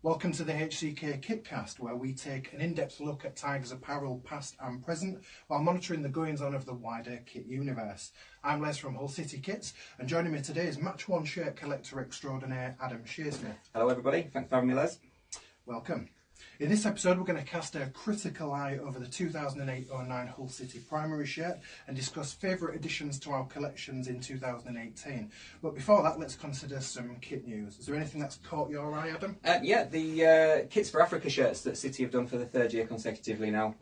Welcome to the HCK Kitcast, where we take an in-depth look at Tigers apparel past and present while monitoring the goings-on of the wider kit universe. I'm Les from HCK Kits, and joining me today is matchworn shirt collector extraordinaire Adam Shearsmith. Hello everybody, thanks for having me, Les. Welcome. In this episode we're going to cast a critical eye over the 2008-09 Hull City primary shirt and discuss favourite additions to our collections in 2018. But before that, let's consider some kit news. Is there anything that's caught your eye, Adam? Yeah, the Kits for Africa shirts that City have done for the third year consecutively now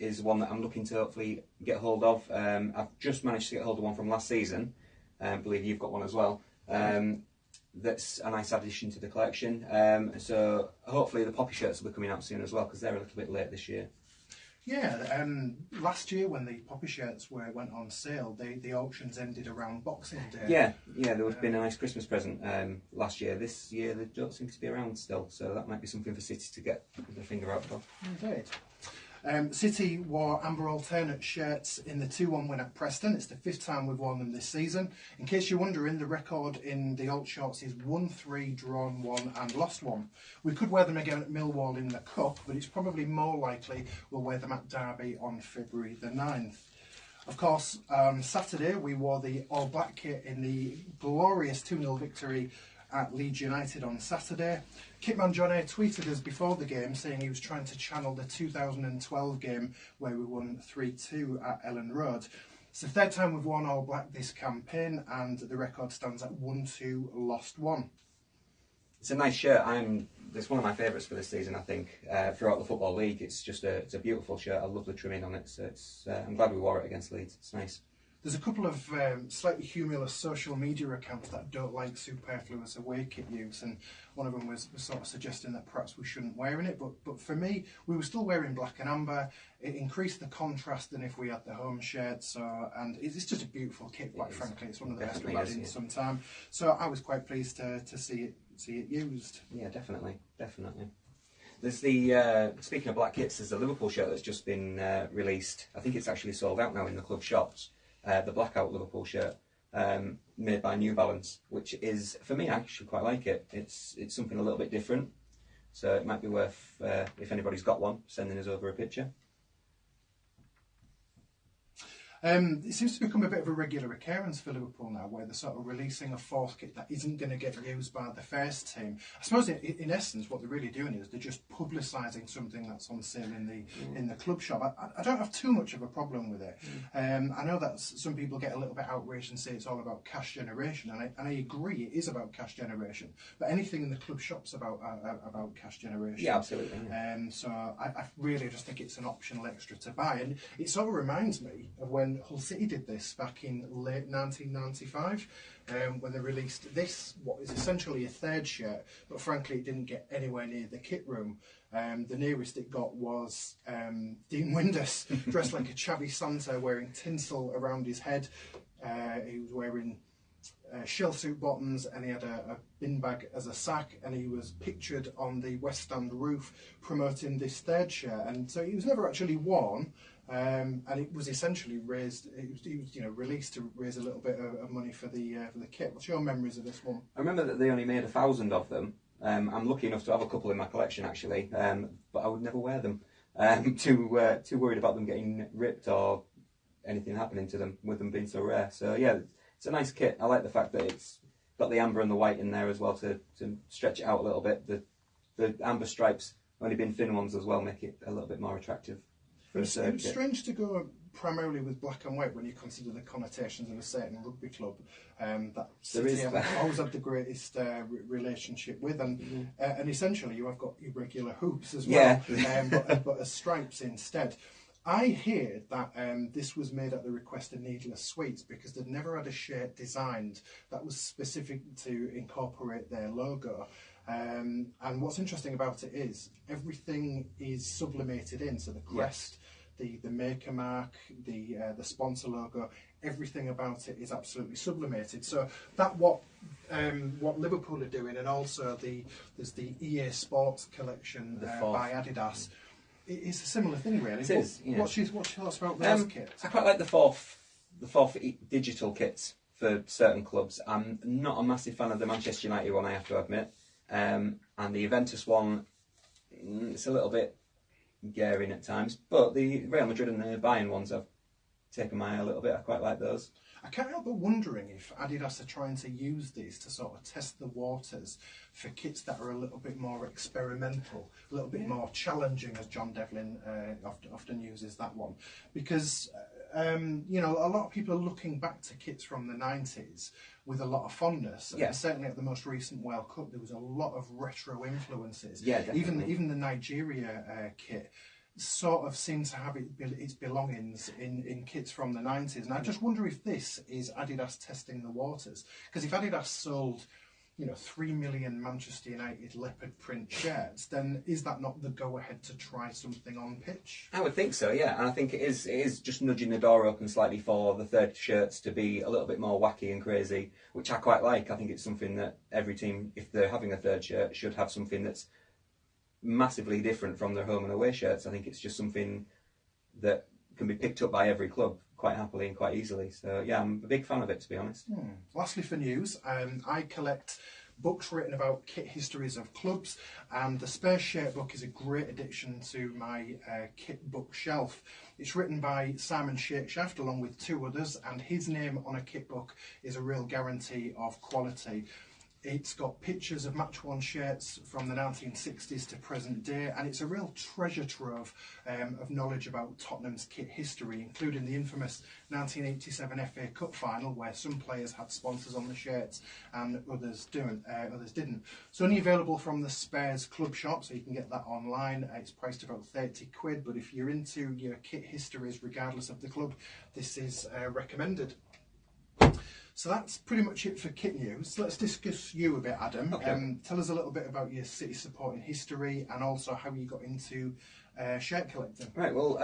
is one that I'm looking to hopefully get hold of. I've just managed to get hold of one from last season. I believe you've got one as well. That's a nice addition to the collection. So hopefully the poppy shirts will be coming out soon as well, because they're a little bit late this year. Yeah, last year when the poppy shirts went on sale, the auctions ended around Boxing Day. Yeah, there would have been a nice Christmas present last year. This year they don't seem to be around still, so that might be something for City to get their finger out for. Indeed. City wore amber alternate shirts in the 2-1 win at Preston. It's the 5th time we've worn them this season. In case you're wondering, the record in the old shorts is 1-3, drawn 1 and lost 1. We could wear them again at Millwall in the Cup, but it's probably more likely we'll wear them at Derby on February the 9th. Of course, Saturday we wore the all-black kit in the glorious 2-0 victory at Leeds United on Saturday. Kitman John A tweeted us before the game saying he was trying to channel the 2012 game where we won 3-2 at Ellen Road. It's the third time we've worn all black this campaign, and the record stands at 1-2, lost 1. It's a nice shirt. It's one of my favourites for this season, I think, throughout the Football League. It's a beautiful shirt. I love the trimming on it, so I'm glad we wore it against Leeds. It's nice. There's a couple of slightly humorless social media accounts that don't like superfluous away kit use, and one of them was sort of suggesting that perhaps we shouldn't wear in it, but for me, we were still wearing black and amber. It increased the contrast than if we had the home shirt, and it's just a beautiful kit, quite frankly. It's one of the best we've had in some time, so I was quite pleased to see it used. Yeah, definitely. There's the, speaking of black kits, there's a Liverpool shirt that's just been released. I think it's actually sold out now in the club shops. The blackout Liverpool shirt made by New Balance, which is, for me, I actually quite like it. It's something a little bit different, so it might be worth, if anybody's got one, sending us over a picture. It seems to become a bit of a regular occurrence for Liverpool now, where they're sort of releasing a fourth kit that isn't going to get used by the first team. I suppose, in essence, what they're really doing is they're just publicising something that's on sale in the club shop. I don't have too much of a problem with it. I know that some people get a little bit outraged and say it's all about cash generation, and I agree, it is about cash generation. But anything in the club shop's about cash generation. Yeah, absolutely. Yeah. So I really just think it's an optional extra to buy, and it sort of reminds me of when Hull City did this back in late 1995, when they released this, what is essentially a third shirt, but frankly it didn't get anywhere near the kit room. The nearest it got was Dean Windus, dressed like a chavvy Santa, wearing tinsel around his head. He was wearing shell suit bottoms, and he had a bin bag as a sack, and he was pictured on the West Stand roof promoting this third shirt, and so he was never actually worn. And it was essentially raised. He was released to raise a little bit of money for the kit. What's your memories of this one? I remember that they only made 1,000 of them. I'm lucky enough to have a couple in my collection actually, but I would never wear them. Too worried about them getting ripped or anything happening to them with them being so rare. So yeah, it's a nice kit. I like the fact that it's got the amber and the white in there as well to stretch it out a little bit. The amber stripes, only been thin ones as well, make it a little bit more attractive. It's strange to go primarily with black and white when you consider the connotations of a certain rugby club that City have always had the greatest relationship with, and essentially you have got irregular hoops as well, but as stripes instead. I hear that this was made at the request of Needless Sweets because they'd never had a shirt designed that was specific to incorporate their logo. And what's interesting about it is everything is sublimated in, so the crest, the maker mark, the sponsor logo, everything about it is absolutely sublimated. So that what Liverpool are doing, and also there's the EA Sports collection by Adidas. It's a similar thing, really. It is. Yeah. What's your thoughts about those kits? I quite like the fourth digital kits for certain clubs. I'm not a massive fan of the Manchester United one, I have to admit. And the Juventus one, it's a little bit glaring at times, but the Real Madrid and the Bayern ones have taken my eye a little bit. I quite like those. I can't help but wondering if Adidas are trying to use these to sort of test the waters for kits that are a little bit more experimental, a little bit more challenging, as John Devlin often uses that one. Because, you know, a lot of people are looking back to kits from the 90s with a lot of fondness. Yeah. And certainly at the most recent World Cup, there was a lot of retro influences. Yeah, definitely. Even the Nigeria kit sort of seems to have its belongings in kits from the 90s. And I just wonder if this is Adidas testing the waters. Because if Adidas sold, you know, 3 million Manchester United leopard print shirts, then is that not the go-ahead to try something on pitch? I would think so, yeah. And I think it is just nudging the door open slightly for the third shirts to be a little bit more wacky and crazy, which I quite like. I think it's something that every team, if they're having a third shirt, should have something that's massively different from their home and away shirts. I think it's just something that can be picked up by every club quite happily and quite easily. So yeah, I'm a big fan of it, to be honest. Lastly, for news, I collect books written about kit histories of clubs, and the Spurs shirt book is a great addition to my kit bookshelf. It's written by Simon Shakeshaft along with 2 others, and his name on a kit book is a real guarantee of quality. It's got pictures of match-worn shirts from the 1960s to present day, and it's a real treasure trove of knowledge about Tottenham's kit history, including the infamous 1987 FA Cup final, where some players had sponsors on the shirts and others didn't. It's only available from the Spurs club shop, so you can get that online. It's priced about 30 quid, but if you're into your kit histories, regardless of the club, this is recommended. So that's pretty much it for kit news. Let's discuss you a bit, Adam. Okay. Tell us a little bit about your City supporting history and also how you got into shirt collecting. Right, well,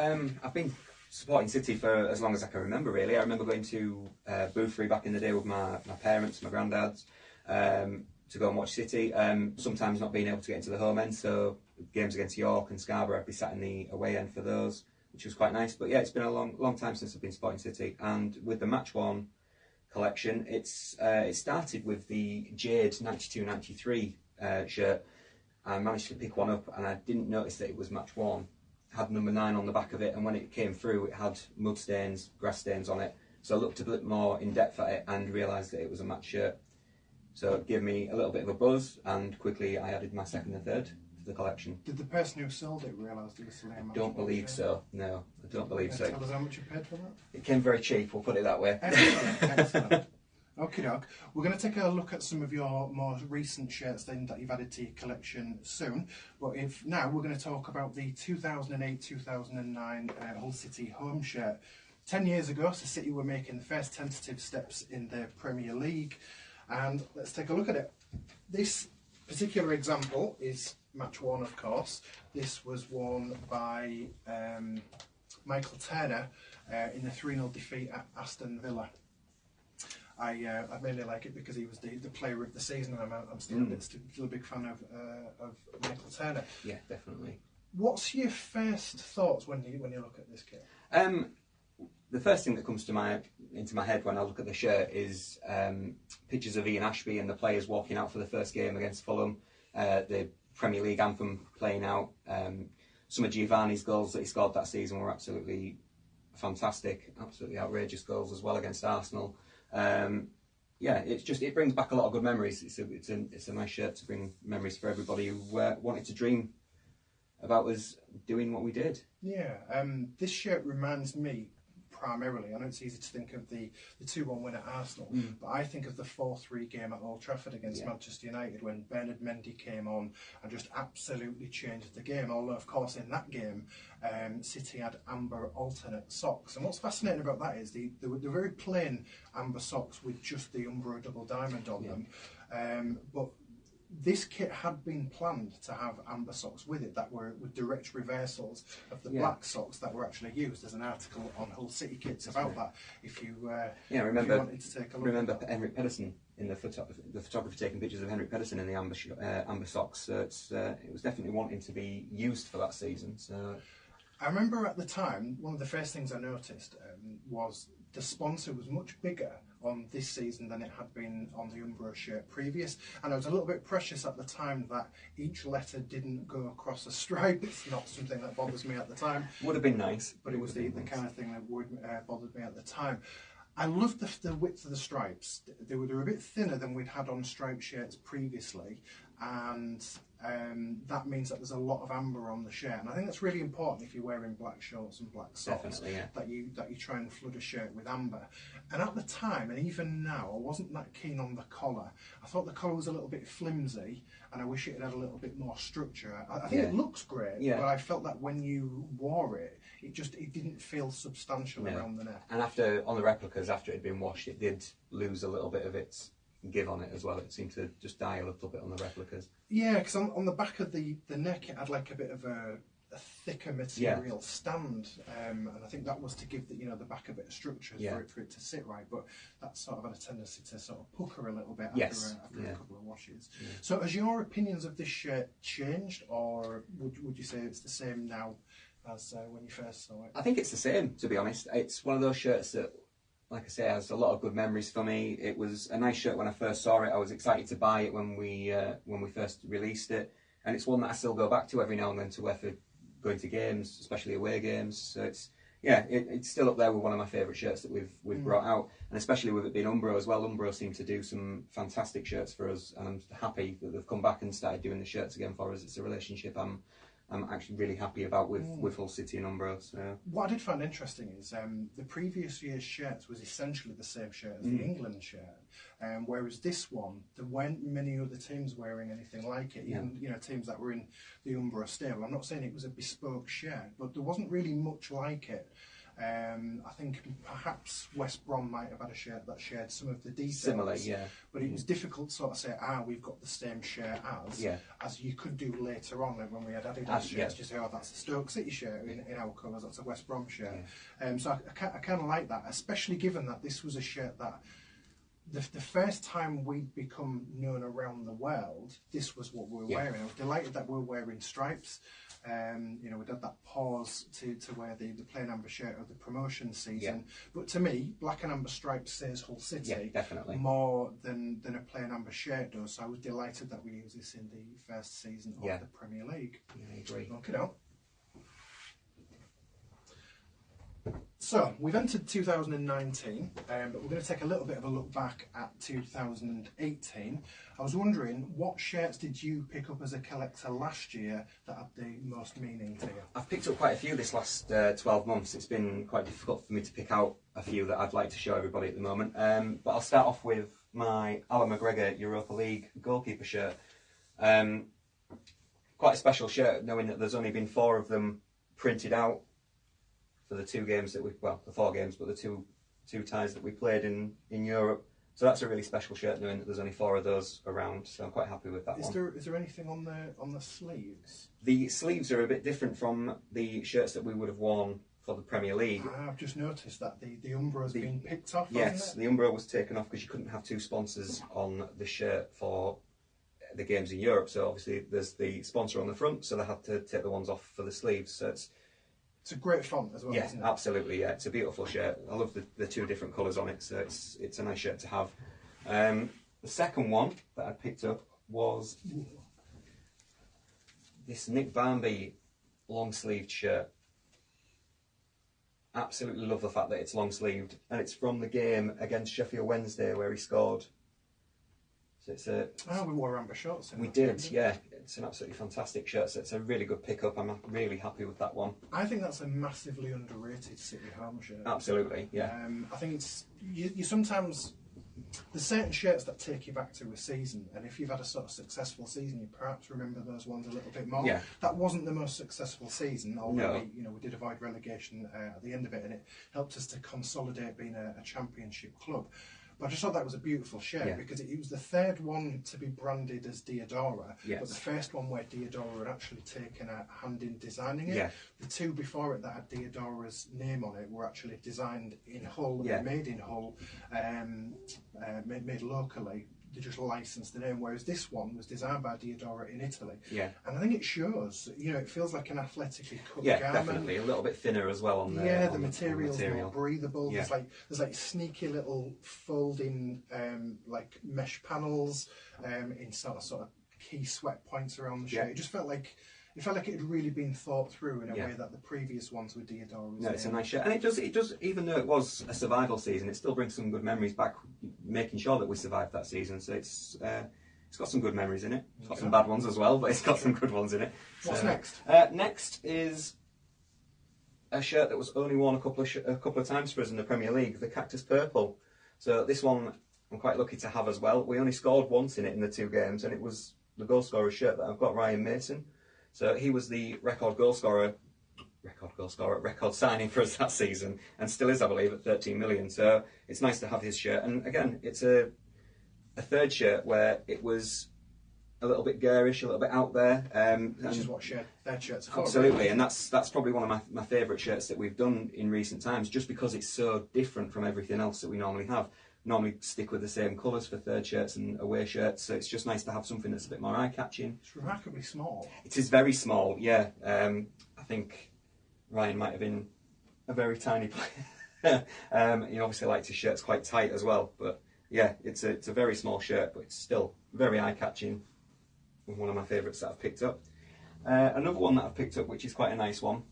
I've been supporting City for as long as I can remember, really. I remember going to Boothry back in the day with my parents, my granddads, to go and watch City. Sometimes not being able to get into the home end, so games against York and Scarborough, I'd be sat in the away end for those, which was quite nice. But yeah, it's been a long time since I've been supporting City. And with the match-worn collection, it started with the Jade 92-93 shirt. I managed to pick one up and I didn't notice that it was match worn. It had number 9 on the back of it, and when it came through it had mud stains, grass stains on it. So I looked a bit more in depth at it and realised that it was a match shirt. So it gave me a little bit of a buzz, and quickly I added my second and third to the collection. Did the person who sold it realise it was the name? I don't believe so. No, I don't believe so. Tell us how much you paid for that? It came very cheap, we'll put it that way. Excellent, excellent. Okay, doc. We're going to take a look at some of your more recent shirts then that you've added to your collection soon. But now we're going to talk about the 2008-2009 Hull City home shirt. 10 years ago, so City were making the first tentative steps in the Premier League. And let's take a look at it. This particular example is match worn, of course. This was worn by Michael Turner in the 3-0 defeat at Aston Villa. I mainly like it because he was the player of the season, and I'm still a big fan of Michael Turner. Yeah, definitely. What's your first thoughts when you look at this kit? The first thing that comes to into my head when I look at the shirt is pictures of Ian Ashby and the players walking out for the first game against Fulham, the Premier League anthem playing out. Some of Giovanni's goals that he scored that season were absolutely fantastic, absolutely outrageous goals as well against Arsenal. Yeah, it brings back a lot of good memories. It's a nice shirt to bring memories for everybody who wanted to dream about us doing what we did. Yeah, this shirt reminds me primarily, I know it's easy to think of the 2-1 win at Arsenal, but I think of the 4-3 game at Old Trafford against Manchester United when Bernard Mendy came on and just absolutely changed the game. Although, of course, in that game, City had amber alternate socks. And what's fascinating about that is they were very plain amber socks with just the Umbro double diamond on them. But this kit had been planned to have amber socks with it that were with direct reversals of the black socks that were actually used. There's an article on Hull City Kits about that. If you wanted to take a look. Remember Henrik Pedersen in the photographer taking pictures of Henrik Pedersen in the amber socks. So it was definitely wanting to be used for that season. So I remember at the time, one of the first things I noticed was the sponsor was much bigger on this season than it had been on the Umbro shirt previous, and I was a little bit precious at the time that each letter didn't go across a stripe. It's not something that bothers me at the time. Would have been nice, but it was the kind of thing that would bothered me at the time. I loved the width of the stripes. They were a bit thinner than we'd had on striped shirts previously, and that means that there's a lot of amber on the shirt, and I think that's really important if you're wearing black shorts and black socks. Yeah. that you try and flood a shirt with amber. And at the time, and even now, I wasn't that keen on the collar. I thought the collar was a little bit flimsy, and I wish it had a little bit more structure. I think it looks great, but I felt that when you wore it, it didn't feel substantial around the neck. And after, on the replicas, after it had been washed, it did lose a little bit of its give on it as well. It seemed to just die a little bit on the replicas. Yeah, because on the back of the neck, it had like a bit of a thicker material stand, and I think that was to give the back a bit of structure for it to sit right. But that sort of had a tendency to sort of pucker a little bit after a couple of washes. Yeah. So, has your opinions of this shirt changed, or would you say it's the same now as when you first saw it? I think it's the same, to be honest. It's one of those shirts that, like I say, has a lot of good memories for me. It was a nice shirt when I first saw it. I was excited to buy it when we first released it, and it's one that I still go back to every now and then to wear for going to games, especially away games. So it's still up there with one of my favourite shirts that we've brought out, and especially with it being Umbro as well. Umbro seem to do some fantastic shirts for us, and I'm happy that they've come back and started doing the shirts again for us. It's a relationship I'm actually really happy about with Hull City and Umbro. So. What I did find interesting is the previous year's shirts was essentially the same shirt as the England shirt, whereas this one, there weren't many other teams wearing anything like it, even teams that were in the Umbro stable. I'm not saying it was a bespoke shirt, but there wasn't really much like it. I think perhaps West Brom might have had a shirt that shared some of the details. Similar, yeah. But it was difficult to sort of say, we've got the same shirt as you could do later on, like when we had Adidas shirts, just say, that's a Stoke City shirt in our colours, that's a West Brom shirt. Yeah. So I kind of like that, especially given that this was a shirt that the first time we'd become known around the world, this was what we were wearing. I was delighted that we were wearing stripes. We'd had that pause to wear the plain amber shirt of the promotion season. But to me, black and amber stripes says Hull City definitely more than a plain amber shirt does. So I was delighted that we used this in the first season of the Premier League. Yeah, I agree. Okay, so we've entered 2019, but we're going to take a little bit of a look back at 2018. I was wondering, what shirts did you pick up as a collector last year that had the most meaning to you? I've picked up quite a few this last 12 months. It's been quite difficult for me to pick out a few that I'd like to show everybody at the moment. But I'll start off with my Alan McGregor Europa League goalkeeper shirt. Quite a special shirt, knowing that there's only been 4 of them printed out for the 2 games that the 4 games, but the two ties that we played in Europe. So that's a really special shirt, knowing that there's only 4 of those around. So I'm quite happy with that one. Is there anything on the sleeves? The sleeves are a bit different from the shirts that we would have worn for the Premier League. I've just noticed that the Umbro's been picked off. Yes, the Umbro was taken off because you couldn't have 2 sponsors on the shirt for the games in Europe. So obviously there's the sponsor on the front, so they had to take the ones off for the sleeves. So it's a great font as well, isn't it? Absolutely, yeah. It's a beautiful shirt. I love the 2 different colours on it, so it's a nice shirt to have. The second one that I picked up was this Nick Barmby long-sleeved shirt. Absolutely love the fact that it's long-sleeved, and it's from the game against Sheffield Wednesday where he scored. So we wore amber shorts. We did, yeah. It's an absolutely fantastic shirt, so it's a really good pickup. I'm really happy with that one. I think that's a massively underrated City home shirt. Absolutely, yeah. I think it's you sometimes, there's certain shirts that take you back to a season, and if you've had a sort of successful season, you perhaps remember those ones a little bit more. Yeah. That wasn't the most successful season, although we did avoid relegation at the end of it, and it helped us to consolidate being a championship club. But I just thought that was a beautiful shirt because it was the 3rd one to be branded as Diodora, but the first one where Diodora had actually taken a hand in designing it. The 2 before it that had Diodora's name on it were actually designed in Hull, made in Hull, made locally they just licensed the name, whereas this one was designed by Diodora in Italy. Yeah. And I think it shows, you know, it feels like an athletically cut Yeah, garment. definitely. A little bit thinner as well on the the material's more breathable. Yeah. There's like sneaky little folding like mesh panels in sort of key sweat points around the shirt. It just felt like it had really been thought through in a way that the previous ones with Diodora. No, it's a nice shirt, and it does. Even though it was a survival season, it still brings some good memories back, making sure that we survived that season. So it's got some good memories in it. It's got some bad ones as well, but it's got some good ones in it. What's next? Next is a shirt that was only worn a couple of times for us in the Premier League, the Cactus Purple. So this one I'm quite lucky to have as well. We only scored once in it in the 2 games, and it was the goal scorer shirt that I've got, Ryan Mason. So he was the record signing for us that season, and still is, I believe, at 13 million. So it's nice to have his shirt. And again, it's a third shirt where it was a little bit garish, a little bit out there. Which is what third shirts are for. Absolutely, and that's probably one of my favourite shirts that we've done in recent times, just because it's so different from everything else that we normally have. Normally stick with the same colours for third shirts and away shirts, so it's just nice to have something that's a bit more eye-catching. It's remarkably small. It is very small, yeah. I think Ryan might have been a very tiny player. He obviously likes his shirts quite tight as well, but yeah, it's a very small shirt, but it's still very eye-catching. One of my favourites that I've picked up. Another one that I've picked up, which is quite a nice one,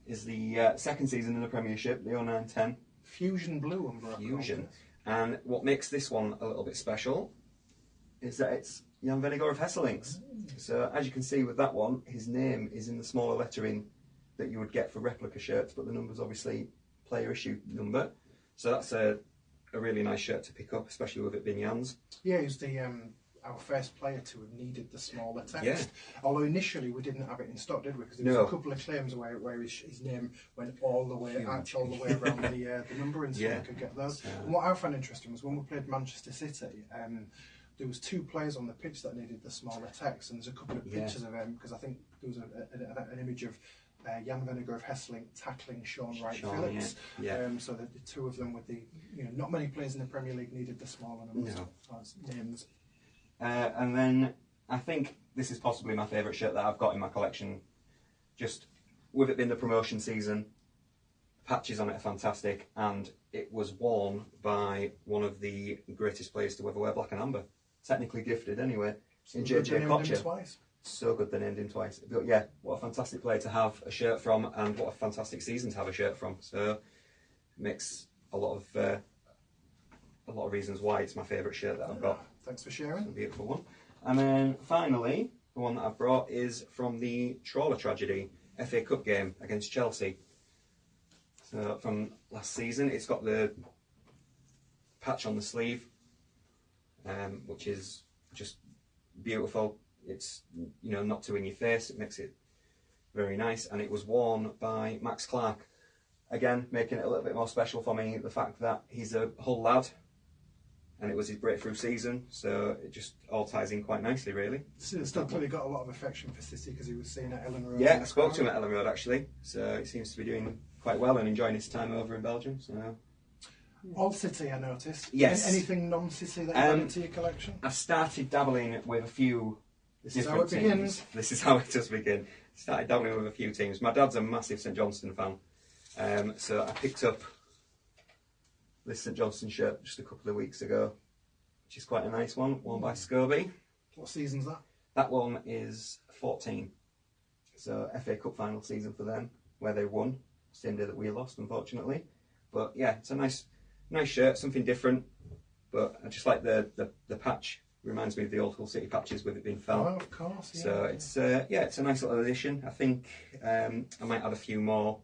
is the second season in the Premiership, the 09-10. Fusion blue umbrella. Fusion. And what makes this one a little bit special is that it's Jan Vennegoor of Hesselings. So as you can see with that one, his name is in the smaller lettering that you would get for replica shirts, but the number's obviously player issue number. So that's a really nice shirt to pick up, especially with it being Jan's. Yeah, he's the our first player to have needed the smaller text. Yeah. Although initially we didn't have it in stock, did we? Because there was a couple of claims where his name went all the way around the numbering, so we could get those. And what I found interesting was when we played Manchester City, there was 2 players on the pitch that needed the smaller text, and there's a couple of pictures of him, because I think there was an image of Jan Vennegoor of Hesseling tackling Sean Wright-Phillips. So the 2 of them with the, not many players in the Premier League needed the smaller numbers as names. And then I think this is possibly my favourite shirt that I've got in my collection. Just with it being the promotion season, patches on it are fantastic, and it was worn by one of the greatest players to ever wear black and amber. Technically gifted anyway, in JJ Kocher. So good they named him twice. But yeah, what a fantastic player to have a shirt from, and what a fantastic season to have a shirt from. So it makes a lot of reasons why it's my favourite shirt that I've got. Thanks for sharing. It's a beautiful one. And then finally, the one that I've brought is from the Trawler tragedy, FA Cup game against Chelsea. So from last season, it's got the patch on the sleeve, which is just beautiful. It's not too in your face. It makes it very nice, and it was worn by Max Clark. Again, making it a little bit more special for me, the fact that he's a Hull lad, and it was his breakthrough season, so it just all ties in quite nicely, really. Still clearly got a lot of affection for City because he was seen at Ellen Road. Yeah, I spoke to him at Ellen Road actually, so he seems to be doing quite well and enjoying his time over in Belgium. So, all City, I noticed. Yes. Anything non-City that you added to your collection? I've started dabbling with a few different teams. Begins. This is how it does begin. Started dabbling with a few teams. My dad's a massive St Johnstone fan, so I picked up this St Johnstone shirt just a couple of weeks ago, which is quite a nice one, worn by Scobie. What season's that? That one is 14. So FA Cup final season for them, where they won, same day that we lost, unfortunately. But yeah, it's a nice shirt, something different. But I just like the patch. Reminds me of the old Hull City patches with it being felt. Oh, of course. Yeah. So it's a nice little addition. I think I might add a few more,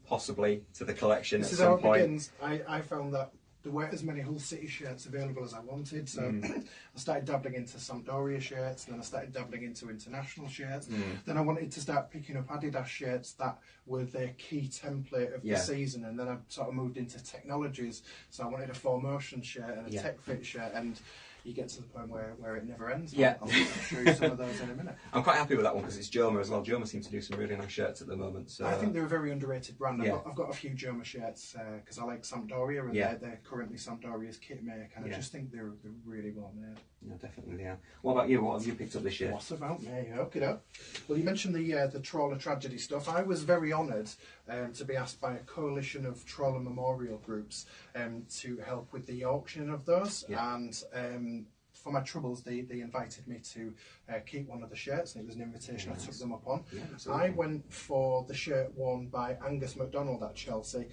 possibly, to the collection at some point. This is how it begins. I found that there weren't as many Hull City shirts available as I wanted, so I started dabbling into Sampdoria shirts, then I started dabbling into international shirts. Then I wanted to start picking up Adidas shirts that were their key template of the season, and then I sort of moved into technologies, so I wanted a 4Motion shirt and a Tech Fit shirt, and you get to the point where it never ends. Yeah. I'll show you some of those in a minute. I'm quite happy with that one because it's Joma as well. Joma seems to do some really nice shirts at the moment. So I think they're a very underrated brand. Yeah. I've got a few Joma shirts because I like Sampdoria, and they're currently Sampdoria's kit maker, and I just think they're really well made. Yeah, definitely. Yeah. What about you? What have you picked up this year? What's about me? Okay, up. Well, you mentioned the trawler tragedy stuff. I was very honoured to be asked by a coalition of trawler memorial groups to help with the auction of those, and for my troubles, they invited me to keep one of the shirts, and it was an invitation I took them up on. Yeah, I went for the shirt worn by Angus MacDonald at Chelsea.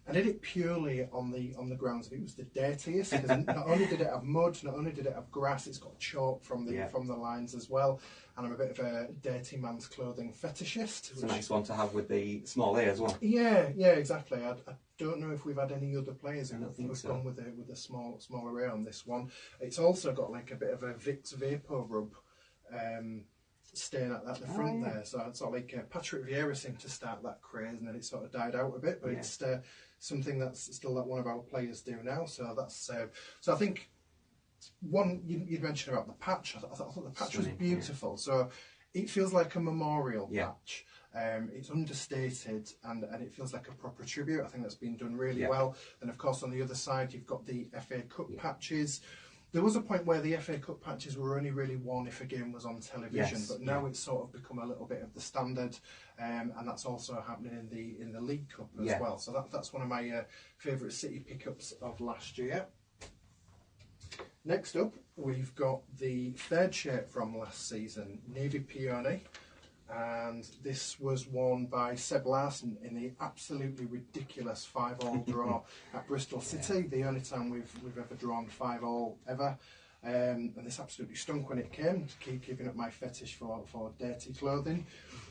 I did it purely on the grounds that it was the dirtiest, because not only did it have mud, not only did it have grass, it's got chalk from the lines as well, and I'm a bit of a dirty man's clothing fetishist. It's a nice one to have with the small A as well. Yeah, exactly. I don't know if we've had any other players who have gone with a smaller A on this one. It's also got like a bit of a Vicks Vapor Rub stain at the front there, so it's sort of like Patrick Vieira seemed to start that craze, and then it sort of died out a bit, but it's something that's still that one of our players do now. So that's so I think one you'd mentioned about the patch. I thought the patch was beautiful. So it feels like a memorial patch. It's understated and it feels like a proper tribute. I think that's been done really well. And of course on the other side you've got the FA Cup patches. There was a point where the FA Cup patches were only really worn if a game was on television, but now it's sort of become a little bit of the standard, and that's also happening in the League Cup as well. So that's one of my favourite City pickups of last year. Next up, we've got the third shirt from last season, Navy Peony. And this was worn by Seb Larson in the absolutely ridiculous 5-all draw at Bristol City, the only time we've ever drawn 5-all ever. And this absolutely stunk when it came, to keep keeping up my fetish for dirty clothing.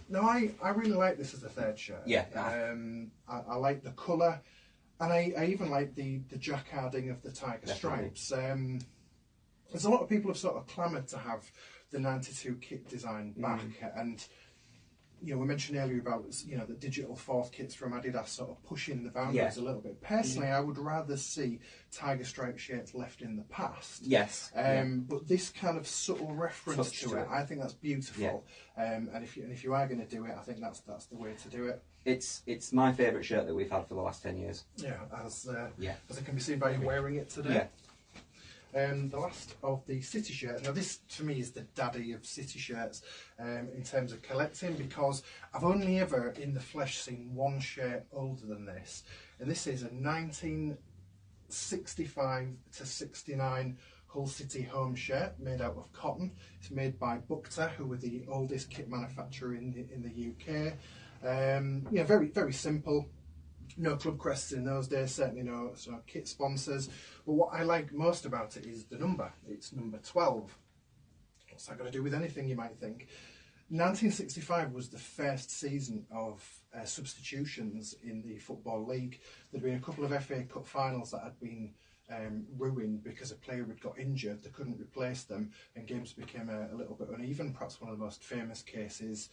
Now, I really like this as a third shirt. I like the colour, and I even like the jacquarding of the tiger stripes. There's a lot of people have sort of clamoured to have the 92 kit design back, and we mentioned earlier about the digital fourth kits from Adidas sort of pushing the boundaries a little bit. Personally, I would rather see tiger stripe shirts left in the past. But this kind of subtle reference to it, I think that's beautiful. And if you are going to do it, I think that's the way to do it. It's my favourite shirt that we've had for the last 10 years. As it can be seen by you wearing it today. The last of the City shirts. Now this to me is the daddy of City shirts in terms of collecting, because I've only ever in the flesh seen one shirt older than this, and this is a 1965 to 69 Hull City home shirt made out of cotton. It's made by Bukta, who were the oldest kit manufacturer in the UK. Very, very simple. No club crests in those days, certainly no kit sponsors. But what I like most about it is the number. It's number 12. What's that got to do with anything, you might think? 1965 was the first season of substitutions in the Football League. There'd been a couple of FA Cup finals that had been ruined because a player had got injured, they couldn't replace them, and games became a little bit uneven. Perhaps one of the most famous cases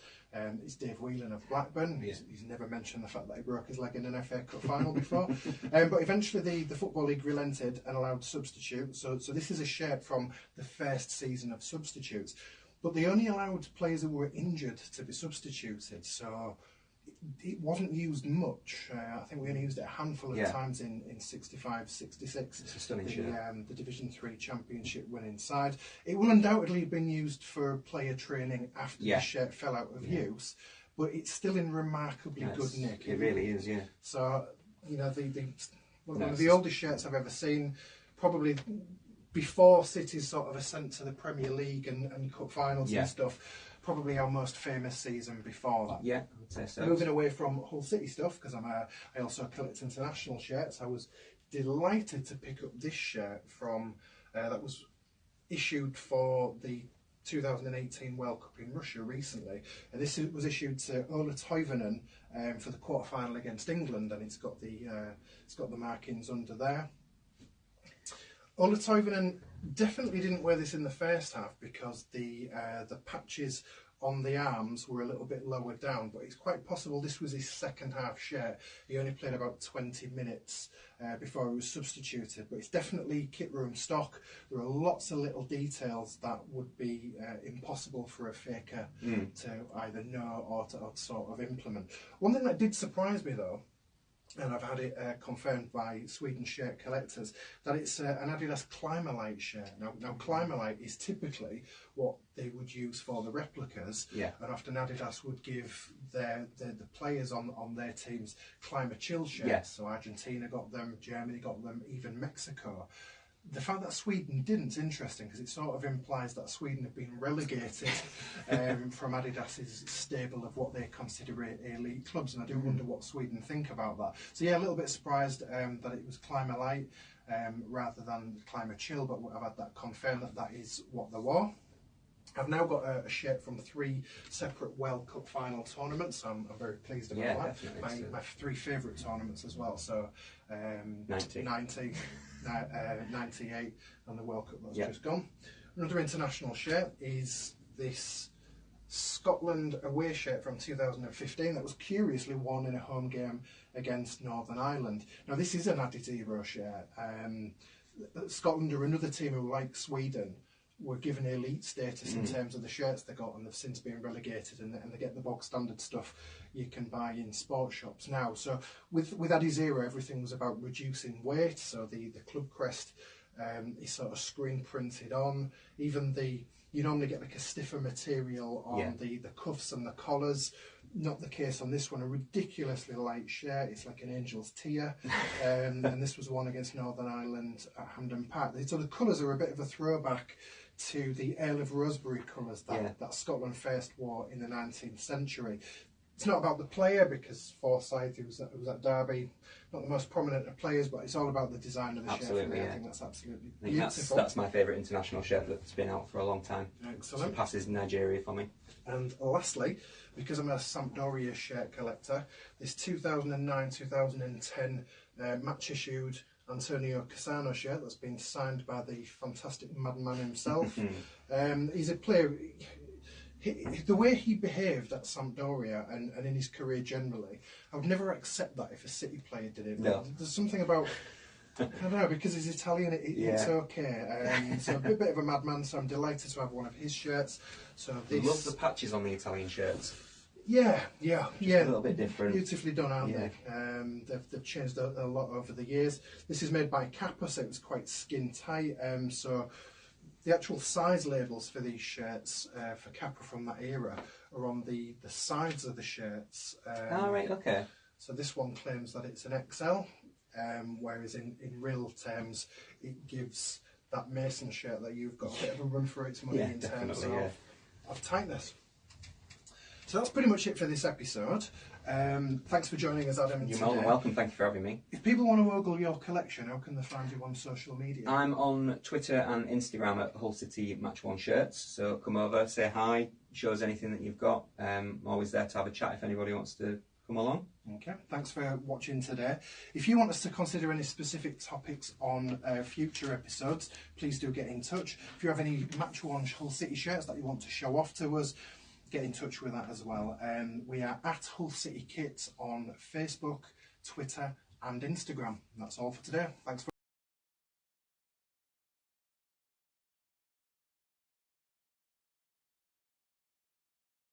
is Dave Whelan of Blackburn. He's never mentioned the fact that he broke his leg in an FA Cup final before. But eventually the Football League relented and allowed substitutes. So this is a shirt from the first season of substitutes. But they only allowed players who were injured to be substituted. So it wasn't used much. I think we only used it a handful of times in 65, 66. It's a stunning shirt. The Division 3 Championship winning side. It will undoubtedly have been used for player training after the shirt fell out of use, but it's still in remarkably good nick. It really is, yeah. So, one of the oldest shirts I've ever seen, probably before City's sort of ascent to the Premier League and Cup finals and stuff. Probably our most famous season before that. Yeah, I would say so. Moving away from Hull City stuff, because I also collect international shirts. I was delighted to pick up this shirt from that was issued for the 2018 World Cup in Russia recently, and this was issued to Ola Toivonen for the quarter-final against England, and it's got the markings under there. Ola Toivonen definitely didn't wear this in the first half because the patches on the arms were a little bit lower down, but it's quite possible this was his second half shirt. He only played about 20 minutes before he was substituted, but it's definitely kit room stock. There are lots of little details that would be impossible for a faker to either know or to sort of implement. One thing that did surprise me though, and I've had it confirmed by Sweden shirt collectors, that it's an Adidas Climalite shirt. Now Climalite is typically what they would use for the replicas, and often Adidas would give the players on their teams Climachill shirts. So Argentina got them, Germany got them, even Mexico. The fact that Sweden didn't is interesting because it sort of implies that Sweden have been relegated from Adidas's stable of what they consider elite clubs, and I do wonder what Sweden think about that. So yeah, a little bit surprised that it was Climalite rather than Climachill, but I've had that confirmed that is what they were. I've now got a shirt from 3 separate World Cup final tournaments, so I'm very pleased about that. My 3 favourite tournaments as well, so 90, 98 and the World Cup that's just gone. Another international shirt is this Scotland away shirt from 2015 that was curiously worn in a home game against Northern Ireland. Now this is an Adizero shirt. Scotland are another team who, like Sweden, were given elite status in terms of the shirts they got, and they've since been relegated, and they get the bog standard stuff you can buy in sports shops now. So with Adizero, everything was about reducing weight, so the club crest is sort of screen printed on. Even you normally get like a stiffer material on the cuffs and the collars. Not the case on this one. A ridiculously light shirt. It's like an angel's tear. And this was one against Northern Ireland at Hampden Park. So the colours are a bit of a throwback to the Earl of Rosebery colours that Scotland first wore in the 19th century. It's not about the player, because Forsyth, who was at Derby, not the most prominent of players, but it's all about the design of the shirt. I think that's absolutely beautiful. That's my favourite international shirt that's been out for a long time. Excellent. It passes Nigeria for me. And lastly, because I'm a Sampdoria shirt collector, this 2009-2010 match issued Antonio Cassano shirt that's been signed by the fantastic madman himself. He's a player. The way he behaved at Sampdoria and in his career generally, I would never accept that if a City player did it. No. There's something about, I don't know, because he's Italian, it's okay. So a bit of a madman, so I'm delighted to have one of his shirts. So I love the patches on the Italian shirts. Yeah. A little bit different. Beautifully done, aren't they? They've changed a lot over the years. This is made by Kappa, so it was quite skin tight. So the actual size labels for these shirts for Kappa from that era are on the sides of the shirts. Right, okay. So this one claims that it's an XL, whereas in real terms it gives that Mason shirt that you've got a bit of a run for its money in terms of tightness. So that's pretty much it for this episode. Thanks for joining us, Adam. You're more than welcome. Thank you for having me. If people want to ogle your collection, how can they find you on social media? I'm on Twitter and Instagram at Hull City Matchworn Shirts. So come over, say hi, show us anything that you've got. Always there to have a chat if anybody wants to come along. Okay, thanks for watching today. If you want us to consider any specific topics on future episodes, please do get in touch. If you have any Matchworn Hull City shirts that you want to show off to us, get in touch with that as well. We are at Hull City Kit on Facebook, Twitter and Instagram. That's all for today. Thanks for